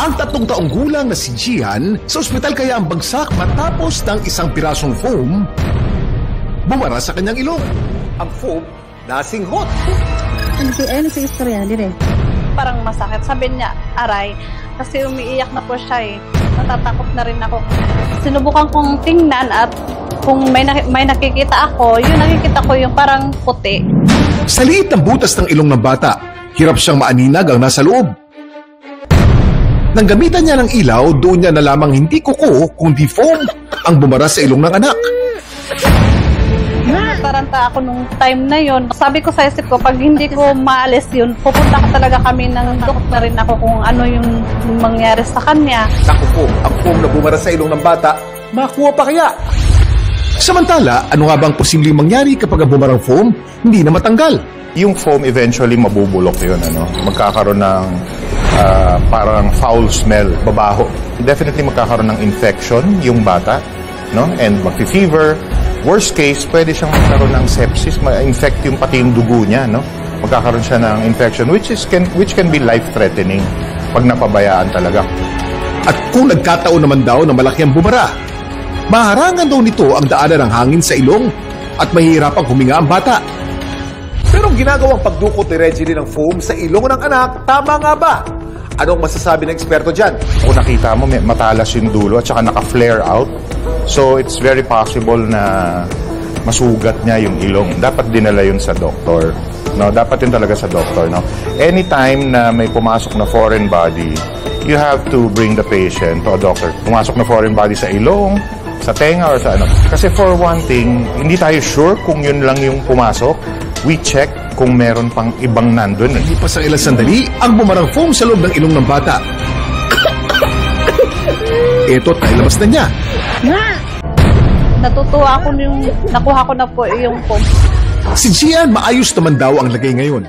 Ang 3 taong gulang na si Gian sa ospital kaya ang bagsak matapos ng isang pirasong foam bumara sa kanyang ilong. Ang foam nasinghot. Ano si istorya dire? Parang masakit. Sabi niya, aray, kasi umiiyak na po siya eh. Natatakot na rin ako. Sinubukan kong tingnan at kung may nakikita ako, yung nakikita ko yung parang puti. Sa liit ng butas ng ilong ng bata, hirap siyang maaninag ang nasa loob. Nang gamitan niya ng ilaw, doon niya na lamang hindi kuko kundi foam ang bumara sa ilong ng anak. Taranta ako nung time na yon. Sabi ko sa isip ko, pag hindi ko maalis yun, pupunta ka talaga kami ng doktor na rin ako kung ano yung mangyari sa kanya. Naku po, ang foam na bumara sa ilong ng bata, makuha pa kaya? Samantala, ano nga bang posibleng mangyari kapag ang bumarang foam hindi na matanggal? Yung foam eventually mabubulok yun, magkakaroon ng parang foul smell, babaho. Definitely magkakaroon ng infection yung bata, and magfi-fever. Worst case, pwede siyang magkaroon ng sepsis, ma-infect yung pati yung dugo niya, Magkakaroon siya ng infection which can be life-threatening pag napabayaan talaga. At kung nagkataon naman daw na malaki ang bumara, maharangan daw nito ang daanan ng hangin sa ilong at mahihirapang huminga ang bata. Pero ang ginagawang pagdukot ni Reggie ng foam sa ilong ng anak, tama nga ba? Anong masasabi ng eksperto dyan? Kung nakita mo, matalas yung dulo at saka naka-flare out. So, it's very possible na masugat niya yung ilong. Dapat dinala yun sa doktor. Dapat yun talaga sa doktor. Anytime na may pumasok na foreign body, you have to bring the patient to a doctor. Pumasok na foreign body sa ilong, sa tenga, or sa ano. Kasi for one thing, hindi tayo sure kung yun lang yung pumasok. We check kung meron pang ibang nandun. Hindi pa sa ilang sandali, ang bumarang foam sa loob ng ilong ng bata. Ito, nailabas na niya. Natutuwa ako yung nakuha ko na po yung foam. Si Gian, maayos naman daw ang lagay ngayon.